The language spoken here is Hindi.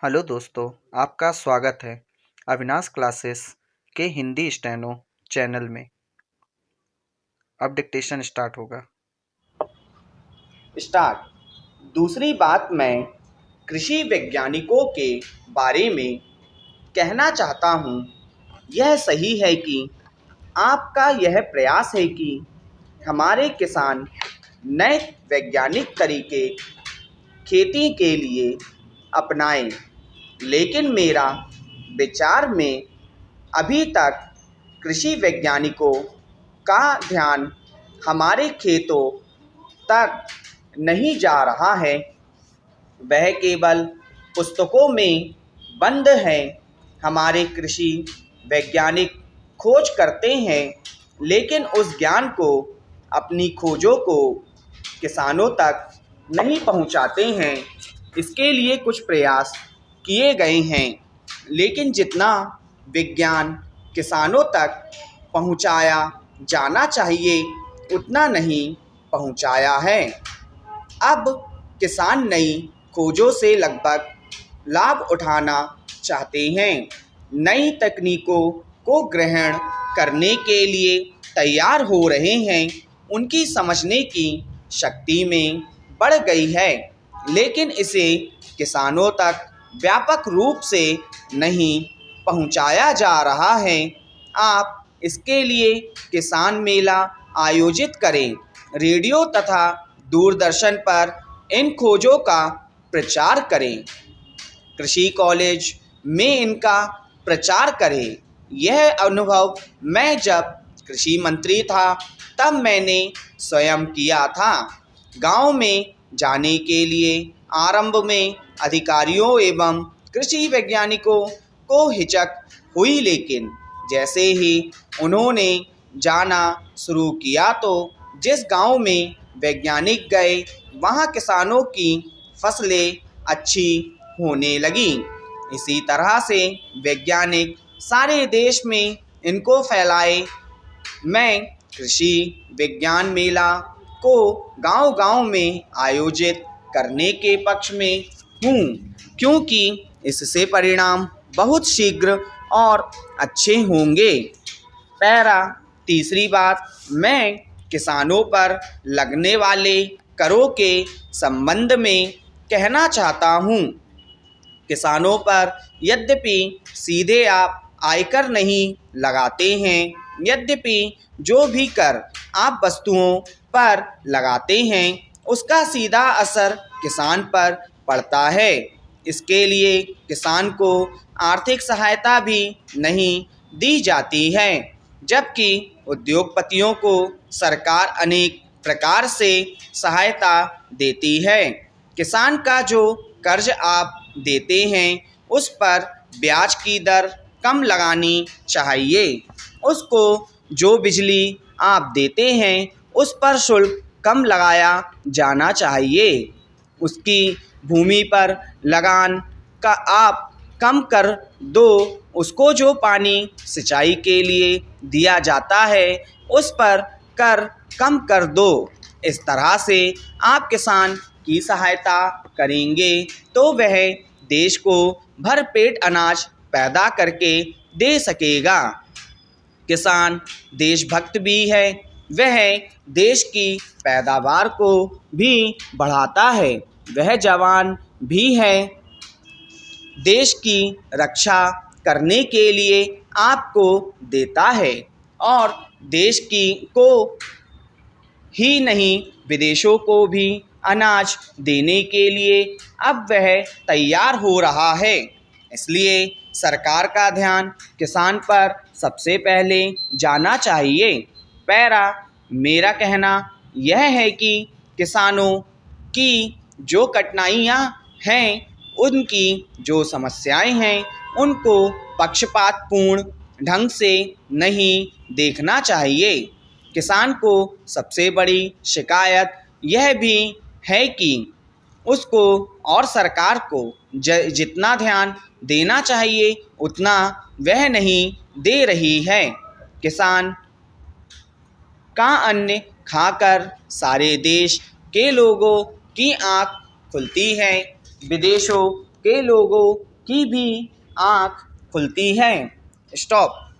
हेलो दोस्तों, आपका स्वागत है अविनाश क्लासेस के हिंदी स्टेनो चैनल में। अब डिक्टेशन स्टार्ट होगा। स्टार्ट। दूसरी बात मैं कृषि वैज्ञानिकों के बारे में कहना चाहता हूँ। यह सही है कि आपका यह प्रयास है कि हमारे किसान नए वैज्ञानिक तरीके खेती के लिए अपनाएं, लेकिन मेरा विचार में अभी तक कृषि वैज्ञानिकों का ध्यान हमारे खेतों तक नहीं जा रहा है। वह केवल पुस्तकों में बंद हैं। हमारे कृषि वैज्ञानिक खोज करते हैं, लेकिन उस ज्ञान को, अपनी खोजों को किसानों तक नहीं पहुंचाते हैं। इसके लिए कुछ प्रयास किए गए हैं, लेकिन जितना विज्ञान किसानों तक पहुंचाया जाना चाहिए उतना नहीं पहुंचाया है। अब किसान नई खोजों से लगभग लाभ उठाना चाहते हैं, नई तकनीकों को ग्रहण करने के लिए तैयार हो रहे हैं। उनकी समझने की शक्ति में बढ़ गई है, लेकिन इसे किसानों तक व्यापक रूप से नहीं पहुंचाया जा रहा है। आप इसके लिए किसान मेला आयोजित करें, रेडियो तथा दूरदर्शन पर इन खोजों का प्रचार करें, कृषि कॉलेज में इनका प्रचार करें। यह अनुभव मैं जब कृषि मंत्री था तब मैंने स्वयं किया था। गांव में जाने के लिए आरंभ में अधिकारियों एवं कृषि वैज्ञानिकों को हिचक हुई, लेकिन जैसे ही उन्होंने जाना शुरू किया तो जिस गांव में वैज्ञानिक गए वहां किसानों की फसलें अच्छी होने लगीं। इसी तरह से वैज्ञानिक सारे देश में इनको फैलाए। मैं कृषि विज्ञान मेला को गांव-गांव में आयोजित करने के पक्ष में हूँ, क्योंकि इससे परिणाम बहुत शीघ्र और अच्छे होंगे। तीसरी बात, मैं किसानों पर लगने वाले करों के संबंध में कहना चाहता हूँ। किसानों पर यद्यपि सीधे आप आयकर नहीं लगाते हैं, यद्यपि जो भी कर आप वस्तुओं पर लगाते हैं उसका सीधा असर किसान पर पड़ता है। इसके लिए किसान को आर्थिक सहायता भी नहीं दी जाती है, जबकि उद्योगपतियों को सरकार अनेक प्रकार से सहायता देती है। किसान का जो कर्ज आप देते हैं उस पर ब्याज की दर कम लगानी चाहिए। उसको जो बिजली आप देते हैं उस पर शुल्क कम लगाया जाना चाहिए। उसकी भूमि पर लगान का आप कम कर दो। उसको जो पानी सिंचाई के लिए दिया जाता है उस पर कर कम कर दो। इस तरह से आप किसान की सहायता करेंगे तो वह देश को भरपेट अनाज पैदा करके दे सकेगा। किसान देशभक्त भी है, वह देश की पैदावार को भी बढ़ाता है। वह जवान भी है, देश की रक्षा करने के लिए आपको देता है और देश की को ही नहीं विदेशों को भी अनाज देने के लिए अब वह तैयार हो रहा है। इसलिए सरकार का ध्यान किसान पर सबसे पहले जाना चाहिए। मेरा कहना यह है कि किसानों की जो कठिनाइयाँ हैं, उनकी जो समस्याएं हैं, उनको पक्षपातपूर्ण ढंग से नहीं देखना चाहिए। किसान को सबसे बड़ी शिकायत यह भी है कि उसको और सरकार को जितना ध्यान देना चाहिए उतना वह नहीं दे रही है। किसान का अन्न खाकर सारे देश के लोगों की आँख खुलती है, विदेशों के लोगों की भी आँख खुलती है। स्टॉप।